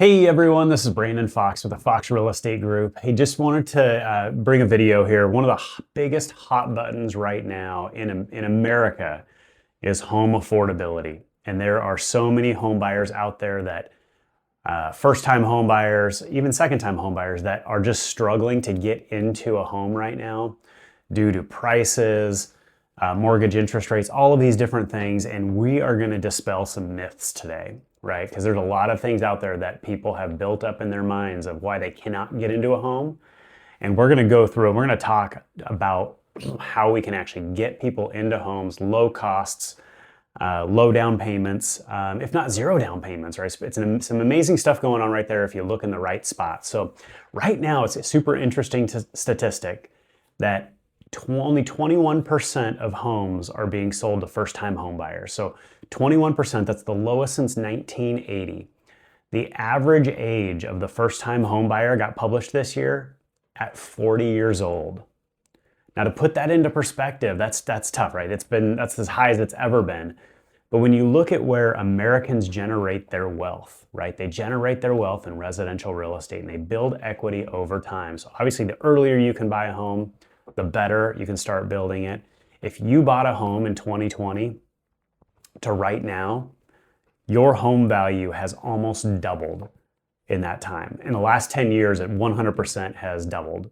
Hey everyone, this is Brandon Fox with the Fox Real Estate Group. Hey, just wanted to bring a video here. One of the biggest hot buttons right now in America is home affordability. And there are so many home buyers out there that first-time home buyers, even second-time home buyers that are just struggling to get into a home right now due to prices, mortgage interest rates, all of these different things. And we are going to dispel some myths today, right? Because there's a lot of things out there that people have built up in their minds of why they cannot get into a home. And we're going to go through and we're going to talk about how we can actually get people into homes, low costs, low down payments, if not zero down payments, right? It's some amazing stuff going on right there if you look in the right spot. So right now it's a super interesting statistic that only 21% of homes are being sold to first-time home buyers. So 21%, that's the lowest since 1980. The average age of the first-time home buyer got published this year at 40 years old. Now to put that into perspective, that's tough, right? That's as high as it's ever been. But when you look at where Americans generate their wealth, right? They generate their wealth in residential real estate and they build equity over time. So obviously the earlier you can buy a home, the better you can start building it. If you bought a home in 2020 to right now, your home value has almost doubled in that time. In the last 10 years, it 100% has doubled,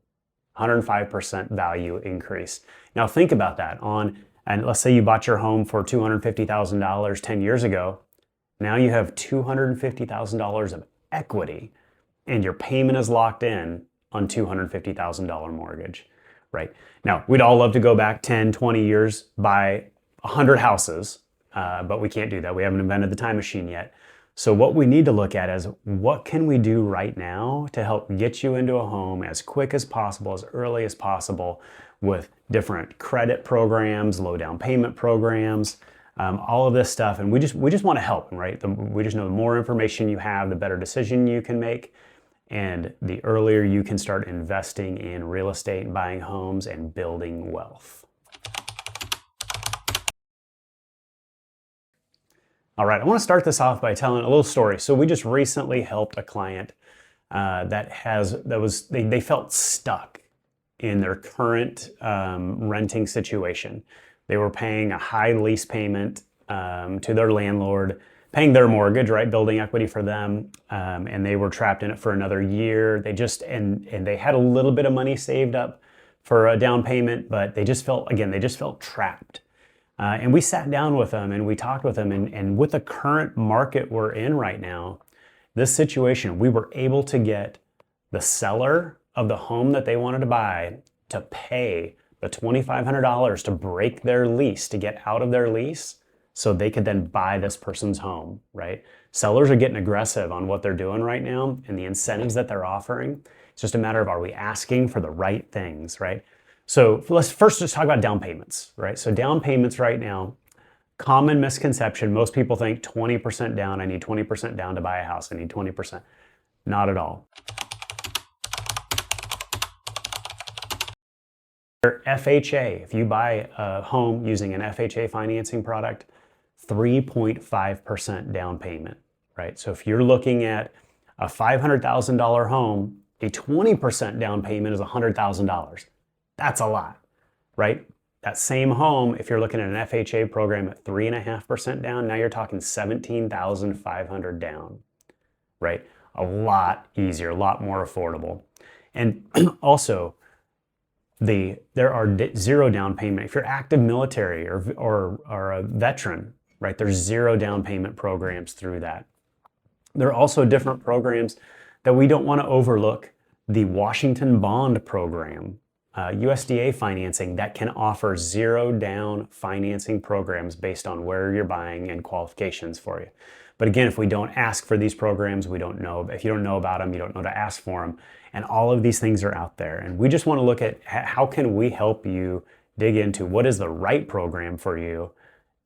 105% value increase. Now think about that and let's say you bought your home for $250,000 10 years ago. Now you have $250,000 of equity and your payment is locked in on $250,000 mortgage. Right. Now, we'd all love to go back 10, 20 years, buy 100 houses, but we can't do that. We haven't invented the time machine yet. So what we need to look at is what can we do right now to help get you into a home as quick as possible, as early as possible with different credit programs, low down payment programs, all of this stuff. And we just want to help, right? We just know the more information you have, the better decision you can make. And the earlier you can start investing in real estate and buying homes and building wealth. All right, I want to start this off by telling a little story. So we just recently helped a client they felt stuck in their current renting situation. They were paying a high lease payment to their landlord, paying their mortgage, right, building equity for them, and they were trapped in it for another year. And they had a little bit of money saved up for a down payment, but they just felt trapped. And we sat down with them and we talked with them, and with the current market we're in right now, this situation, we were able to get the seller of the home that they wanted to buy to pay the $2,500 to break their lease, to get out of their lease, so they could then buy this person's home, right? Sellers are getting aggressive on what they're doing right now and the incentives that they're offering. It's just a matter of, are we asking for the right things, right? So let's first just talk about down payments, right? So down payments right now, common misconception, most people think 20% down, I need 20% down to buy a house, I need 20%. Not at all. FHA, if you buy a home using an FHA financing product, 3.5% down payment, right? So if you're looking at a $500,000 home, a 20% down payment is $100,000. That's a lot, right? That same home, if you're looking at an FHA program at 3.5% down, now you're talking $17,500 down, right? A lot easier, a lot more affordable. And also, there are zero down payment. If you're active military or a veteran, right, there's zero down payment programs through that. There are also different programs that we don't want to overlook. The Washington Bond Program, USDA financing, that can offer zero down financing programs based on where you're buying and qualifications for you. But again, if we don't ask for these programs, we don't know. If you don't know about them, you don't know to ask for them. And all of these things are out there. And we just want to look at how can we help you dig into what is the right program for you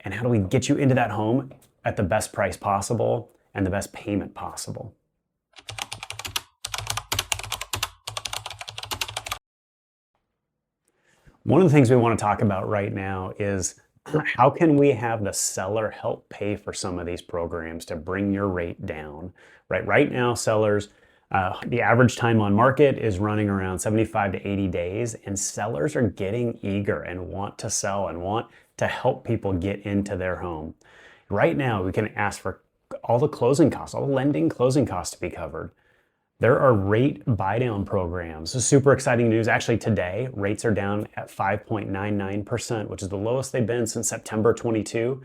and how do we get you into that home at the best price possible and the best payment possible. One of the things we want to talk about right now is how can we have the seller help pay for some of these programs to bring your rate down, right? Right now, sellers, the average time on market is running around 75 to 80 days, and sellers are getting eager and want to sell and want to help people get into their home. Right now, we can ask for all the closing costs, all the lending closing costs to be covered. There are rate buy-down programs. This is super exciting news. Actually, today, rates are down at 5.99%, which is the lowest they've been since September 22.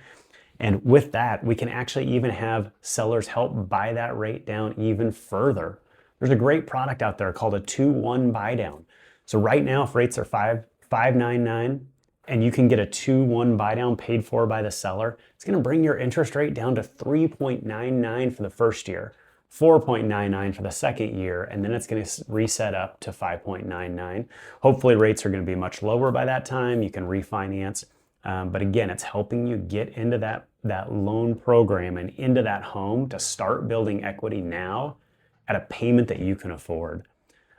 And with that, we can actually even have sellers help buy that rate down even further. There's a great product out there called a 2-1 buy-down. So right now, if rates are 5.99, and you can get a 2-1 buy-down paid for by the seller, it's going to bring your interest rate down to 3.99 for the first year. 4.99 for the second year, and then it's going to reset up to 5.99. Hopefully rates are going to be much lower by that time. You can refinance. But again, it's helping you get into that loan program and into that home to start building equity now at a payment that you can afford.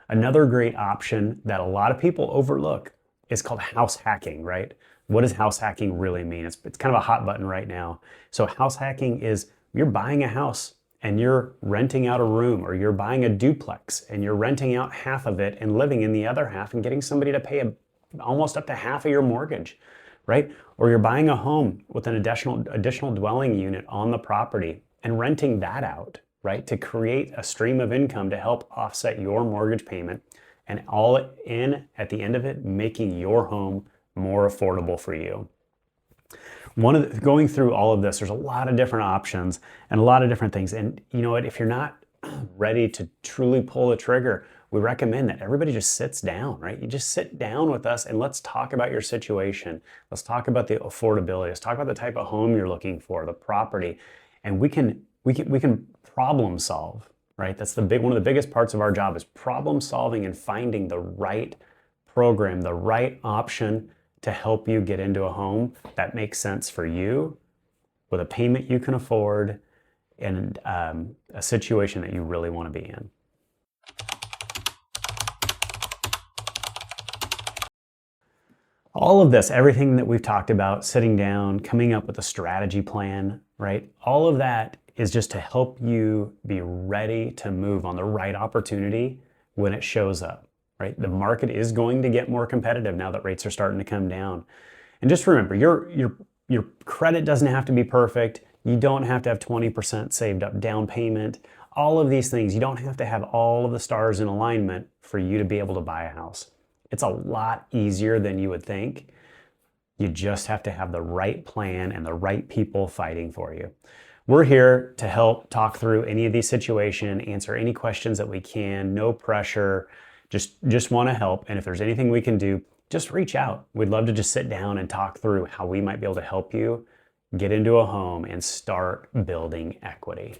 Another great option that a lot of people overlook is called house hacking, right? What does house hacking really mean? It's kind of a hot button right now. So house hacking is you're buying a house and you're renting out a room, or you're buying a duplex and you're renting out half of it and living in the other half and getting somebody to pay almost up to half of your mortgage, right? Or you're buying a home with an additional dwelling unit on the property and renting that out, right? To create a stream of income to help offset your mortgage payment, and all in at the end of it, making your home more affordable for you. Going through all of this, there's a lot of different options and a lot of different things. And you know what, if you're not ready to truly pull the trigger, we recommend that everybody just sits down, right? You just sit down with us and let's talk about your situation. Let's talk about the affordability. Let's talk about the type of home you're looking for, the property, and we can problem solve, right? That's one of the biggest parts of our job is problem solving and finding the right program, the right option to help you get into a home that makes sense for you with a payment you can afford and a situation that you really want to be in. All of this, everything that we've talked about, sitting down, coming up with a strategy plan, right? All of that is just to help you be ready to move on the right opportunity when it shows up. Right? The market is going to get more competitive now that rates are starting to come down. And just remember, your credit doesn't have to be perfect. You don't have to have 20% saved up down payment. All of these things, you don't have to have all of the stars in alignment for you to be able to buy a house. It's a lot easier than you would think. You just have to have the right plan and the right people fighting for you. We're here to help talk through any of these situations, answer any questions that we can, no pressure. Just want to help. And if there's anything we can do, just reach out. We'd love to just sit down and talk through how we might be able to help you get into a home and start building equity.